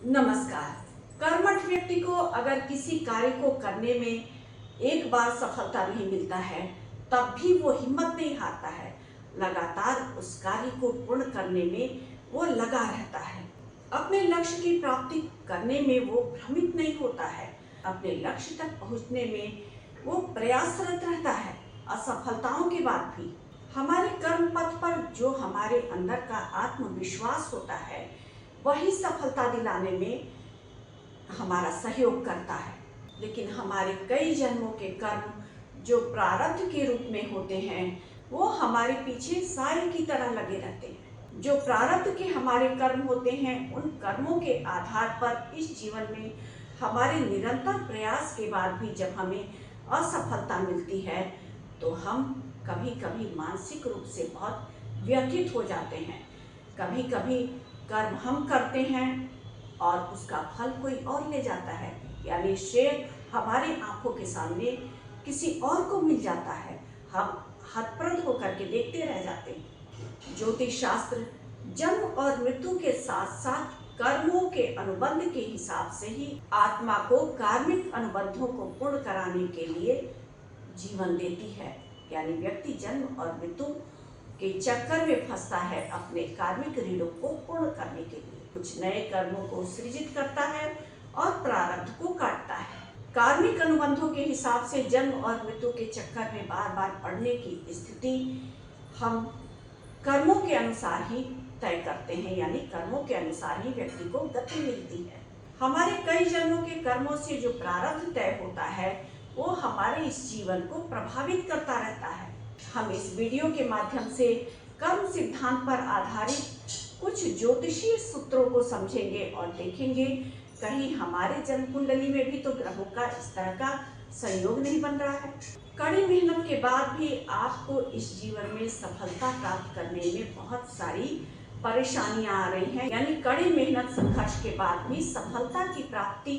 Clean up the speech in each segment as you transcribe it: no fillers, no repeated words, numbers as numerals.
नमस्कार। कर्मठ व्यक्ति को अगर किसी कार्य को करने में एक बार सफलता नहीं मिलता है, तब भी वो हिम्मत नहीं हारता है। लगातार उस कार्य को पूर्ण करने में वो लगा रहता है। अपने लक्ष्य की प्राप्ति करने में वो भ्रमित नहीं होता है। अपने लक्ष्य तक पहुंचने में वो प्रयासरत रहता है। असफलताओं के बाद भी हमारे कर्म पथ पर जो हमारे अंदर का आत्मविश्वास होता है, वही सफलता दिलाने में हमारा सहयोग करता है। लेकिन हमारे कई जन्मों के कर्म जो प्रारब्ध के रूप में होते हैं, वो हमारे पीछे साए की तरह लगे रहते हैं। जो प्रारब्ध के हमारे कर्म होते हैं, उन कर्मों के आधार पर इस जीवन में हमारे निरंतर प्रयास के बाद भी जब हमें असफलता मिलती है, तो हम कभी कभी मानसिक रूप से बहुत व्यथित हो जाते हैं। कभी कभी कर्म हम करते हैं और उसका फल कोई और ले जाता है, यानी श्रेय हमारे आंखों के सामने किसी और को मिल जाता है। हम हतप्रभ होकर के देखते रह जाते हैं। ज्योतिष शास्त्र जन्म और मृत्यु के साथ साथ कर्मों के अनुबंध के हिसाब से ही आत्मा को कार्मिक अनुबंधों को पूर्ण कराने के लिए जीवन देती है। यानी व्यक्ति जन्म और मृत्यु के चक्कर में फंसता है अपने कार्मिक ऋणों को पूर्ण करने के लिए। कुछ नए कर्मों को सृजित करता है और प्रारब्ध को काटता है। कार्मिक अनुबंधों के हिसाब से जन्म और मृत्यु के चक्कर में बार बार पड़ने की स्थिति हम कर्मों के अनुसार ही तय करते हैं, यानी कर्मों के अनुसार ही व्यक्ति को गति मिलती है। हमारे कई जन्मों के कर्मों से जो प्रारब्ध तय होता है, वो हमारे इस जीवन को प्रभावित करता रहता है। हम इस वीडियो के माध्यम से कर्म सिद्धांत पर आधारित कुछ ज्योतिषीय सूत्रों को समझेंगे और देखेंगे कहीं हमारे जन्म कुंडली में भी तो ग्रहों का इस तरह का संयोग नहीं बन रहा है। कड़ी मेहनत के बाद भी आपको इस जीवन में सफलता प्राप्त करने में बहुत सारी परेशानियां आ रही हैं, यानी कड़ी मेहनत संघर्ष के बाद भी सफलता की प्राप्ति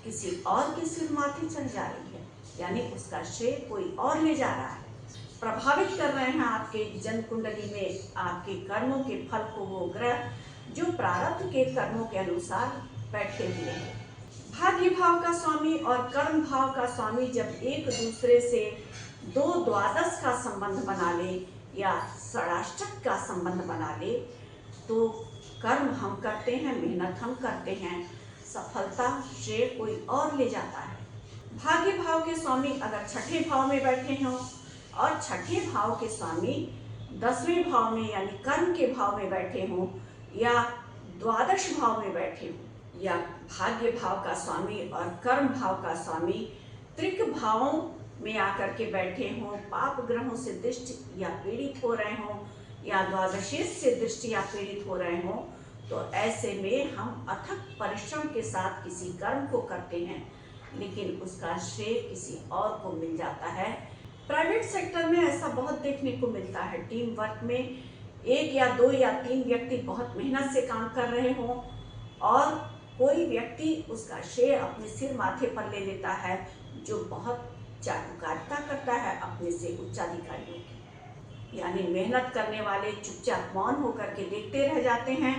किसी और के सिर माथे चढ़ जा रही है, यानी उसका श्रेय कोई और ले जा रहा है। प्रभावित कर रहे हैं आपके जन्म कुंडली में आपके कर्मों के फल को वो ग्रह जो प्रारब्ध के कर्मों के अनुसार बैठे हुए हैं। भाग्य भाव का स्वामी और कर्म भाव का स्वामी जब एक दूसरे से दो द्वादश का संबंध बना ले या षडाष्टक का संबंध बना ले, तो कर्म हम करते हैं, मेहनत हम करते हैं, सफलता श्रेय कोई और ले जाता है। भाग्य भाव के स्वामी अगर छठे भाव में बैठे हों और छठे भाव के स्वामी 10वें भाव में यानी कर्म के भाव में बैठे हों या द्वादश भाव में बैठे हों, या भाग्य भाव का स्वामी और कर्म भाव का स्वामी त्रिक भावों में आकर के बैठे हों, पाप ग्रहों से दृष्ट या पीड़ित हो रहे हों या द्वादशेश से दृष्ट या पीड़ित हो रहे हों, तो ऐसे में हम अथक परिश्रम के साथ किसी कर्म को करते हैं, लेकिन उसका श्रेय किसी और को मिल जाता है। प्राइवेट सेक्टर में ऐसा बहुत देखने को मिलता है। टीम वर्क में एक या दो या तीन व्यक्ति बहुत मेहनत से काम कर रहे हों और कोई व्यक्ति उसका श्रेय अपने सिर माथे पर ले लेता है, जो बहुत चाटुकारिता करता है अपने से उच्चाधिकारियों की। यानी मेहनत करने वाले चुपचाप मौन होकर के देखते रह जाते हैं।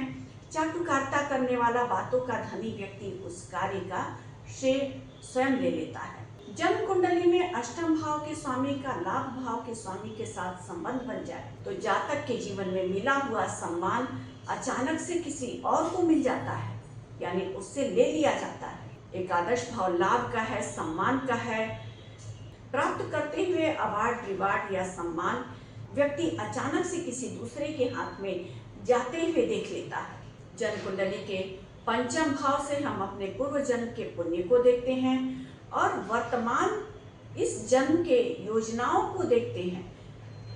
चाटुकारिता करने वाला बातों का धनी व्यक्ति उस कार्य का श्रेय स्वयं ले लेता है। जन्म कुंडली में अष्टम भाव के स्वामी का लाभ भाव के स्वामी के साथ संबंध बन जाए, तो जातक के जीवन में मिला हुआ सम्मान अचानक से किसी और को मिल जाता है, यानी उससे ले लिया जाता है। एकादश भाव लाभ का है, सम्मान का है। प्राप्त करते हुए अवार्ड, रिवार्ड या सम्मान व्यक्ति अचानक से किसी दूसरे के हाथ में जाते हुए देख लेता है। जन्म कुंडली के पंचम भाव से हम अपने पूर्व जन्म के पुण्य को देखते हैं और वर्तमान इस जन्म के योजनाओं को देखते हैं,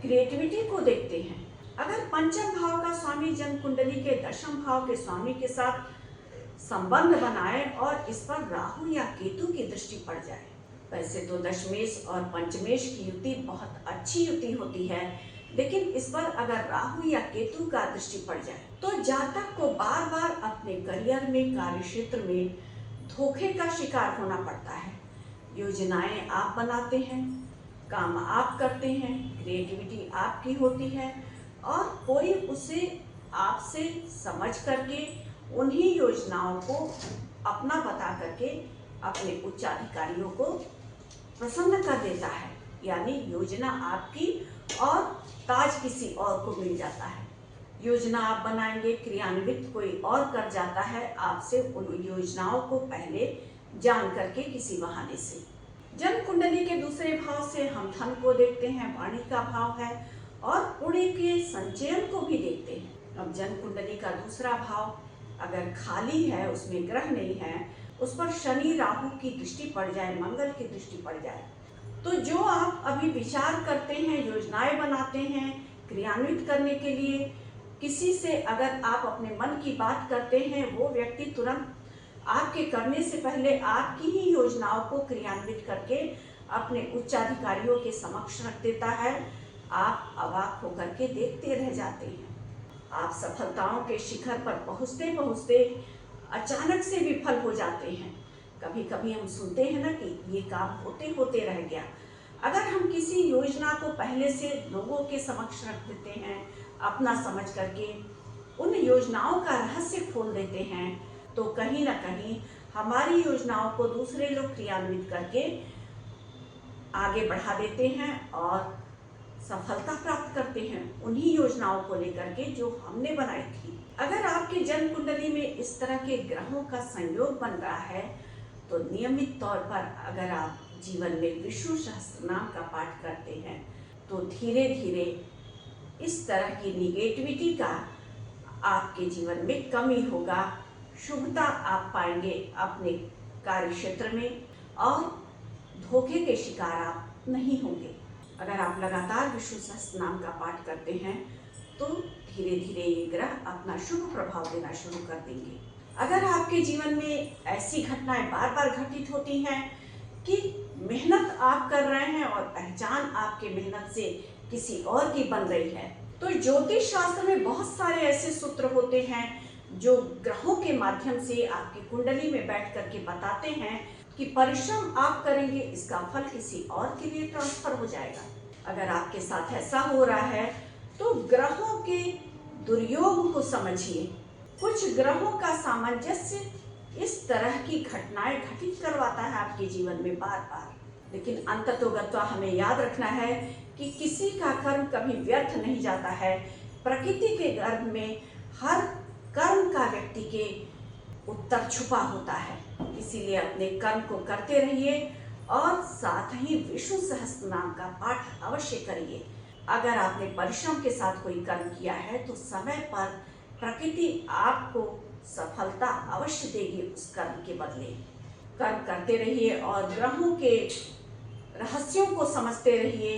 क्रिएटिविटी को देखते हैं। अगर पंचम भाव का स्वामी जन्म कुंडली के दशम भाव के स्वामी के साथ संबंध बनाए और इस पर राहु या केतु की दृष्टि पड़ जाए, वैसे तो दशमेश और पंचमेश की युति बहुत अच्छी युति होती है, लेकिन इस पर अगर राहु या केतु का दृष्टि पड़ जाए तो जातक को बार बार अपने करियर में, कार्य क्षेत्र में धोखे का शिकार होना पड़ता है। योजनाएं आप बनाते हैं, काम आप करते हैं, क्रिएटिविटी आपकी होती है और कोई उसे आपसे समझ करके उन्हीं योजनाओं को अपना बता करके अपने उच्चाधिकारियों को प्रसन्न कर देता है, यानी योजना आपकी और ताज किसी और को मिल जाता है। योजना आप बनाएंगे, क्रियान्वित कोई और कर जाता है आपसे उन योजनाओं को पहले जान करके किसी बहाने से। जन्म कुंडली के दूसरे भाव से हम धन को देखते हैं, वाणी का भाव है, और पुण्य के संचयन को भी देखते हैं। अब जन्म कुंडली का दूसरा भाव अगर खाली है, उसमें ग्रह नहीं है, उस पर शनि राहु की दृष्टि पड़ जाए, मंगल की दृष्टि पड़ जाए, तो जो आप अभी विचार करते हैं, योजनाएं बनाते हैं क्रियान्वित करने के लिए, किसी से अगर आप अपने मन की बात करते हैं, वो व्यक्ति तुरंत आपके करने से पहले आपकी ही योजनाओं को क्रियान्वित करके अपने उच्चाधिकारियों के समक्ष रख देता है। आप अवाक होकर के देखते रह जाते हैं। आप सफलताओं के शिखर पर पहुंचते पहुंचते अचानक से विफल हो जाते हैं। कभी कभी हम सुनते हैं ना कि ये काम होते होते रह गया। अगर हम किसी योजना को पहले से लोगों के समक्ष रख देते हैं, अपना समझ करके उन योजनाओं का रहस्य खोल देते हैं, तो कहीं ना कहीं हमारी योजनाओं को दूसरे लोग क्रियान्वित करके आगे बढ़ा देते हैं और सफलता प्राप्त करते हैं उन्हीं योजनाओं को लेकर के जो हमने बनाई थी। अगर आपके जन्म कुंडली में इस तरह के ग्रहों का संयोग बन रहा है, तो नियमित तौर पर अगर आप जीवन में विष्णु सहस्त्रनाम का पाठ करते हैं, तो धीरे धीरे इस तरह की निगेटिविटी का आपके जीवन में कमी होगा। शुभता आप पाएंगे अपने कार्य क्षेत्र में और धोखे के शिकार आप नहीं होंगे। अगर आप लगातार विष्णु सहस्त्रनाम का पाठ करते हैं, तो धीरे धीरे ये ग्रह अपना शुभ प्रभाव देना शुरू कर देंगे। अगर आपके जीवन में ऐसी घटनाएं बार बार घटित होती हैं कि मेहनत आप कर रहे हैं और पहचान आपके मेहनत से किसी और की बन रही है, तो ज्योतिष शास्त्र में बहुत सारे ऐसे सूत्र होते हैं जो ग्रहों के माध्यम से आपकी कुंडली में बैठ करके बताते हैं कि परिश्रम आप करेंगे, इसका फल किसी और के लिए ट्रांसफर हो जाएगा। अगर आपके साथ ऐसा हो रहा है, तो ग्रहों के दुर्योग को समझिए। कुछ ग्रहों का सामंजस्य इस तरह की घटनाएं घटित करवाता है आपके जीवन में बार बार, लेकिन अंततोगत्वा हमें याद रखना है कि किसी का कर्म कभी व्यर्थ नहीं जाता है। प्रकृति के गर्भ में हर कर्म का व्यक्ति के उत्तर छुपा होता है। इसीलिए अपने कर्म को करते रहिए और साथ ही विष्णु सहस्त्रनाम का पाठ अवश्य करिए। अगर आपने परिश्रम के साथ कोई कर्म किया है, तो समय पर प्रकृति आपको सफलता अवश्य देगी उस कर्म के बदले। कर्म करते रहिए और ग्रहों के रहस्यों को समझते रहिए।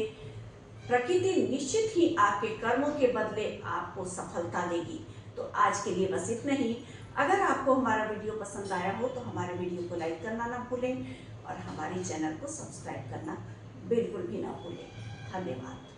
प्रकृति निश्चित ही आपके कर्मों के बदले आपको सफलता देगी। तो आज के लिए बस इतना ही। अगर आपको हमारा वीडियो पसंद आया हो, तो हमारे वीडियो को लाइक करना ना भूलें और हमारे चैनल को सब्सक्राइब करना बिल्कुल भी ना भूलें। धन्यवाद।